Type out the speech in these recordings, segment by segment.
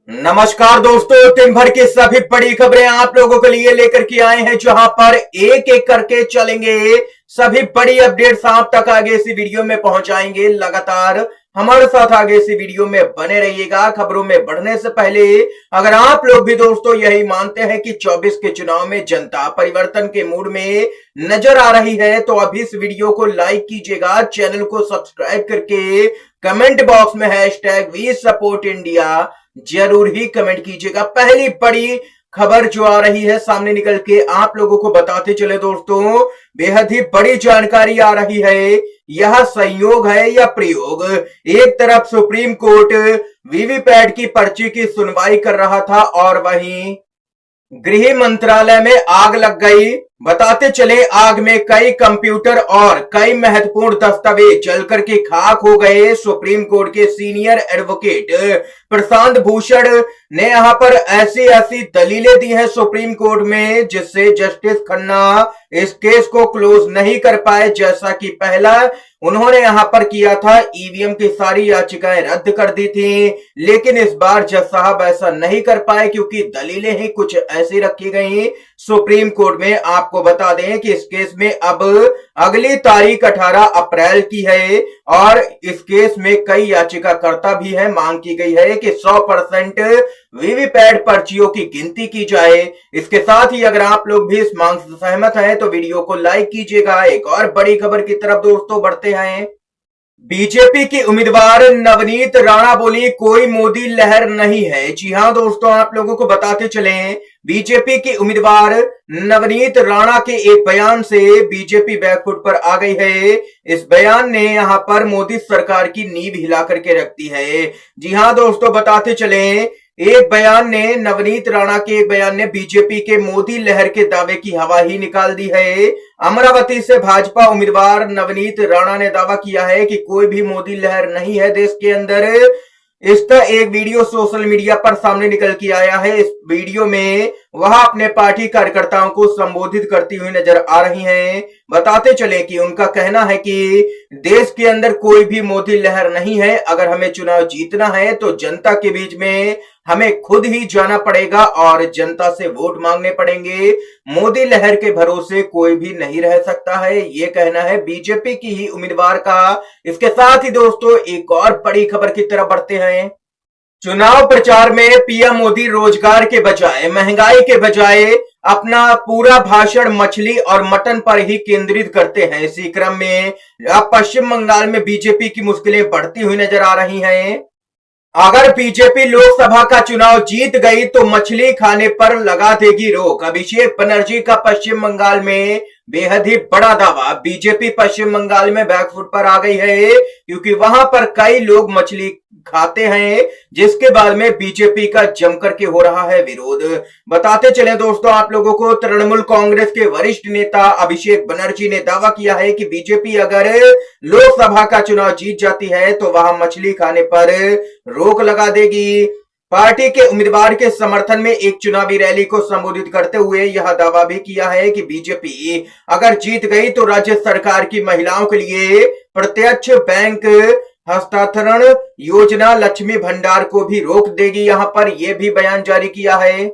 नमस्कार दोस्तों, दिन भर की सभी बड़ी खबरें आप लोगों के लिए लेकर के आए हैं, जहां पर एक एक करके चलेंगे। सभी बड़ी अपडेट्स आप तक आगे इसी वीडियो में पहुंचाएंगे। लगातार हमारे साथ आगे इसी वीडियो में बने रहिएगा। खबरों में बढ़ने से पहले अगर आप लोग भी दोस्तों यही मानते हैं कि 24 के चुनाव में जनता परिवर्तन के मूड में नजर आ रही है, तो अभी इस वीडियो को लाइक कीजिएगा, चैनल को सब्सक्राइब करके कमेंट बॉक्स में #वी सपोर्ट इंडिया जरूर ही कमेंट कीजिएगा। पहली बड़ी खबर जो आ रही है सामने निकल के आप लोगों को बताते चले दोस्तों, बेहद ही बड़ी जानकारी आ रही है। यह संयोग है या प्रयोग? एक तरफ सुप्रीम कोर्ट वीवीपैट की पर्ची की सुनवाई कर रहा था और वहीं गृह मंत्रालय में आग लग गई। बताते चले, आग में कई कंप्यूटर और कई महत्वपूर्ण दस्तावेज जलकर के खाक हो गए। सुप्रीम कोर्ट के सीनियर एडवोकेट प्रशांत भूषण ने यहां पर ऐसी ऐसी दलीलें दी हैं सुप्रीम कोर्ट में, जिससे जस्टिस खन्ना इस केस को क्लोज नहीं कर पाए। जैसा कि पहला उन्होंने यहां पर किया था, ईवीएम की सारी याचिकाएं रद्द कर दी थी, लेकिन इस बार जज साहब ऐसा नहीं कर पाए क्योंकि दलीलें ही कुछ ऐसी रखी गई सुप्रीम कोर्ट में। आपको बता दें कि इस केस में अब अगली तारीख 18 अप्रैल की है और इस केस में कई याचिकाकर्ता भी हैं। मांग की गई है कि 100% वीवीपैट पर्चियों की गिनती की जाए। इसके साथ ही अगर आप लोग भी इस मांग से सहमत हैं तो वीडियो को लाइक कीजिएगा। एक और बड़ी खबर की तरफ दोस्तों बढ़ते हैं। बीजेपी की उम्मीदवार नवनीत राणा बोली, कोई मोदी लहर नहीं है। जी हां दोस्तों, आप लोगों को बताते चलें, बीजेपी की उम्मीदवार नवनीत राणा के एक बयान से बीजेपी बैकफुट पर आ गई है। इस बयान ने यहां पर मोदी सरकार की नींव हिला करके रख दी है। जी हां दोस्तों, बताते चलें, नवनीत राणा के एक बयान ने बीजेपी के मोदी लहर के दावे की हवा ही निकाल दी है। अमरावती से भाजपा उम्मीदवार नवनीत राणा ने दावा किया है कि कोई भी मोदी लहर नहीं है देश के अंदर। इसका एक वीडियो सोशल मीडिया पर सामने निकल के आया है। इस वीडियो में वह अपने पार्टी कार्यकर्ताओं को संबोधित करती हुई नजर आ रही हैं। बताते चले कि उनका कहना है कि देश के अंदर कोई भी मोदी लहर नहीं है। अगर हमें चुनाव जीतना है तो जनता के बीच में हमें खुद ही जाना पड़ेगा और जनता से वोट मांगने पड़ेंगे। मोदी लहर के भरोसे कोई भी नहीं रह सकता है, ये कहना है बीजेपी की ही उम्मीदवार का। इसके साथ ही दोस्तों एक और बड़ी खबर की तरफ बढ़ते हैं। चुनाव प्रचार में पीएम मोदी रोजगार के बजाय, महंगाई के बजाय अपना पूरा भाषण मछली और मटन पर ही केंद्रित करते हैं। इसी क्रम में अब पश्चिम बंगाल में बीजेपी की मुश्किलें बढ़ती हुई नजर आ रही हैं। अगर बीजेपी लोकसभा का चुनाव जीत गई तो मछली खाने पर लगा देगी रोक। अभिषेक बनर्जी का पश्चिम बंगाल में बेहद ही बड़ा दावा। बीजेपी पश्चिम बंगाल में बैकफुट पर आ गई है क्योंकि वहां पर कई लोग मछली खाते हैं, जिसके बाद में बीजेपी का जमकर के हो रहा है विरोध। बताते चले दोस्तों आप लोगों को, तृणमूल कांग्रेस के वरिष्ठ नेता अभिषेक बनर्जी ने दावा किया है कि बीजेपी अगर लोकसभा का चुनाव जीत जाती है तो वह मछली खाने पर रोक लगा देगी। पार्टी के उम्मीदवार के समर्थन में एक चुनावी रैली को संबोधित करते हुए यह दावा भी किया है कि बीजेपी अगर जीत गई तो राज्य सरकार की महिलाओं के लिए प्रत्यक्ष बैंक हस्तांतरण योजना लक्ष्मी भंडार को भी रोक देगी। यहां पर यह भी बयान जारी किया है।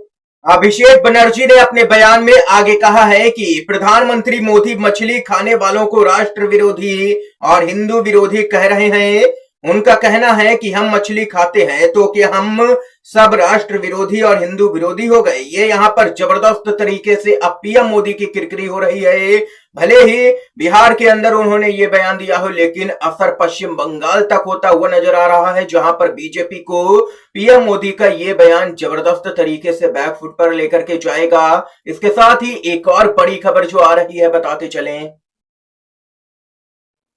अभिषेक बनर्जी ने अपने बयान में आगे कहा है कि प्रधानमंत्री मोदी मछली खाने वालों को राष्ट्र विरोधी और हिंदू विरोधी कह रहे हैं। उनका कहना है कि हम मछली खाते हैं तो कि हम सब राष्ट्र विरोधी और हिंदू विरोधी हो गए। ये यहाँ पर जबरदस्त तरीके से अब पीएम मोदी की किरकिरी हो रही है। भले ही बिहार के अंदर उन्होंने ये बयान दिया हो, लेकिन असर पश्चिम बंगाल तक होता हुआ नजर आ रहा है, जहां पर बीजेपी को पीएम मोदी का ये बयान जबरदस्त तरीके से बैकफुट पर लेकर के जाएगा। इसके साथ ही एक और बड़ी खबर जो आ रही है, बताते चलें।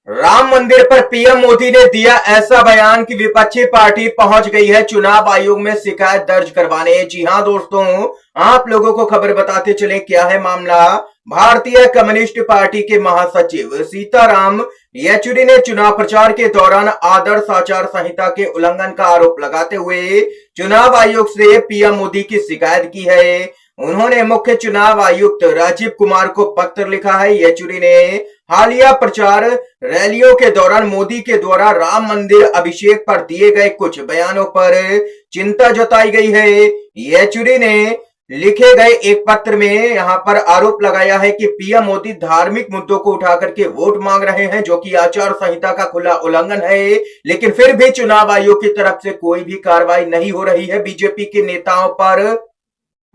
राम मंदिर पर पीएम मोदी ने दिया ऐसा बयान कि विपक्षी पार्टी पहुंच गई है चुनाव आयोग में शिकायत दर्ज करवाने। जी हां दोस्तों, आप लोगों को खबर बताते चले क्या है मामला। भारतीय कम्युनिस्ट पार्टी के महासचिव सीताराम येचुरी ने चुनाव प्रचार के दौरान आदर्श आचार संहिता के उल्लंघन का आरोप लगाते हुए चुनाव आयोग से पीएम मोदी की शिकायत की है। उन्होंने मुख्य चुनाव आयुक्त राजीव कुमार को पत्र लिखा है। येचुरी ने हालिया प्रचार रैलियों के दौरान मोदी के द्वारा राम मंदिर अभिषेक पर दिए गए कुछ बयानों पर चिंता जताई गई है। येचुरी ने लिखे गए एक पत्र में यहां पर आरोप लगाया है कि पीएम मोदी धार्मिक मुद्दों को उठा करके वोट मांग रहे हैं, जो कि आचार संहिता का खुला उल्लंघन है। लेकिन फिर भी चुनाव आयोग की तरफ से कोई भी कार्रवाई नहीं हो रही है बीजेपी के नेताओं पर।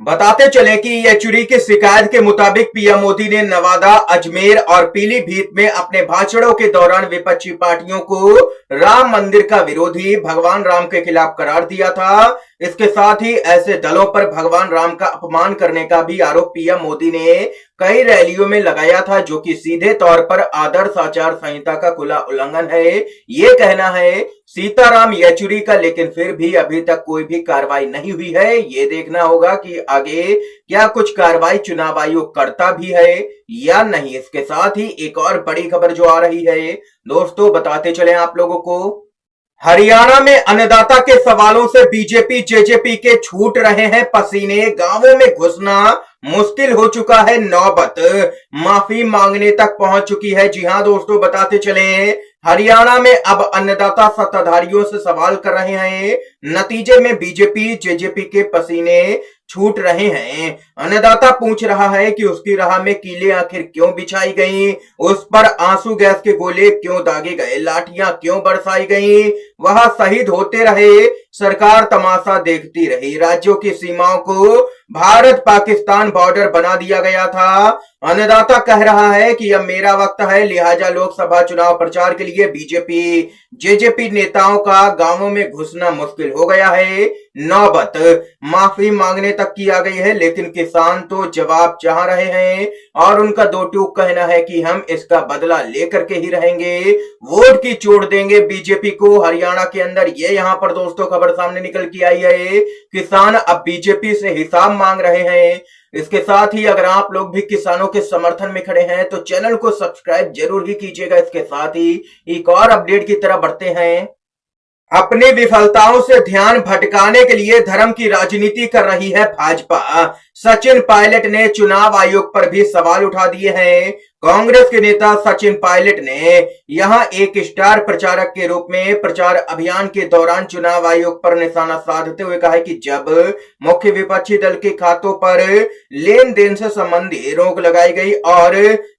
बताते चले कि येचुरी की शिकायत के मुताबिक पीएम मोदी ने नवादा, अजमेर और पीलीभीत में अपने भाषणों के दौरान विपक्षी पार्टियों को राम मंदिर का विरोधी, भगवान राम के खिलाफ करार दिया था। इसके साथ ही ऐसे दलों पर भगवान राम का अपमान करने का भी आरोप पीएम मोदी ने कई रैलियों में लगाया था, जो कि सीधे तौर पर आदर्श आचार संहिता का खुला उल्लंघन है, ये कहना है सीताराम येचुरी का। लेकिन फिर भी अभी तक कोई भी कार्रवाई नहीं हुई है। ये देखना होगा कि आगे क्या कुछ कार्रवाई चुनाव आयोग करता भी है या नहीं। इसके साथ ही एक और बड़ी खबर जो आ रही है दोस्तों, बताते चले आप लोगों को। हरियाणा में अन्नदाता के सवालों से बीजेपी जेजेपी के छूट रहे हैं पसीने, गांवों में घुसना मुश्किल हो चुका है, नौबत माफी मांगने तक पहुंच चुकी है। जी हां दोस्तों, बताते चले हरियाणा में अब अन्नदाता सत्ताधारियों से सवाल कर रहे हैं। नतीजे में बीजेपी जेजेपी के पसीने छूट रहे हैं। अन्नदाता पूछ रहा है कि उसकी राह में कीले आखिर क्यों बिछाई गई, उस पर आंसू गैस के गोले क्यों दागे गए, लाठियां क्यों बरसाई गई, वह शहीद होते रहे, सरकार तमाशा देखती रही। राज्यों की सीमाओं को भारत पाकिस्तान बॉर्डर बना दिया गया था। अन्नदाता कह रहा है कि अब मेरा वक्त है, लिहाजा लोकसभा चुनाव प्रचार के लिए बीजेपी जेजेपी नेताओं का गांवों में घुसना मुश्किल हो गया है, नौबत माफी मांगने तक की आ गई है। लेकिन किसान तो जवाब चाह रहे हैं और उनका दो टूक कहना है कि हम इसका बदला लेकर के ही रहेंगे, वोट की चोट देंगे बीजेपी को। हरियाणा के अंदर ये यहां पर दोस्तों खबर सामने निकल के आई है, किसान अब बीजेपी से हिसाब मांग रहे हैं। इसके साथ ही अगर आप लोग भी किसानों के समर्थन में खड़े हैं तो चैनल को सब्सक्राइब जरूर ही कीजिएगा। इसके साथ ही एक और अपडेट की तरफ बढ़ते हैं। अपनी विफलताओं से ध्यान भटकाने के लिए धर्म की राजनीति कर रही है भाजपा। सचिन पायलट ने चुनाव आयोग पर भी सवाल उठा दिए हैं। कांग्रेस के नेता सचिन पायलट ने यहां एक स्टार प्रचारक के रूप में प्रचार अभियान के दौरान चुनाव आयोग पर निशाना साधते हुए कहा कि जब मुख्य विपक्षी दल के खातों पर लेन देन से संबंधी रोक लगाई गई और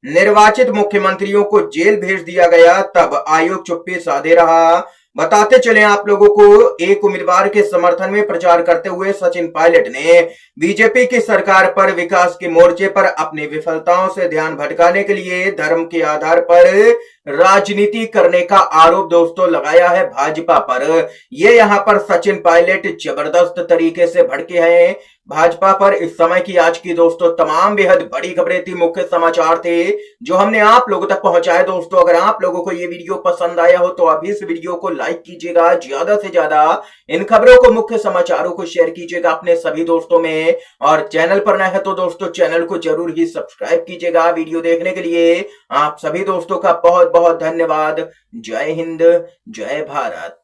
निर्वाचित मुख्यमंत्रियों को जेल भेज दिया गया, तब आयोग चुप्पी साधे रहा। बताते चले आप लोगों को, एक उम्मीदवार के समर्थन में प्रचार करते हुए सचिन पायलट ने बीजेपी की सरकार पर विकास के मोर्चे पर अपनी विफलताओं से ध्यान भटकाने के लिए धर्म के आधार पर राजनीति करने का आरोप दोस्तों लगाया है भाजपा पर। ये यहां पर सचिन पायलट जबरदस्त तरीके से भड़के हैं भाजपा पर। इस समय की आज की दोस्तों तमाम बेहद बड़ी खबरें थी, मुख्य समाचार थे जो हमने आप लोगों तक पहुंचाए। दोस्तों अगर आप लोगों को ये वीडियो पसंद आया हो तो अभी इस वीडियो को लाइक कीजिएगा, ज्यादा से ज्यादा इन खबरों को, मुख्य समाचारों को शेयर कीजिएगा अपने सभी दोस्तों में, और चैनल पर नए हैं तो दोस्तों चैनल को जरूर ही सब्सक्राइब कीजिएगा। वीडियो देखने के लिए आप सभी दोस्तों का बहुत बहुत धन्यवाद। जय हिंद, जय भारत।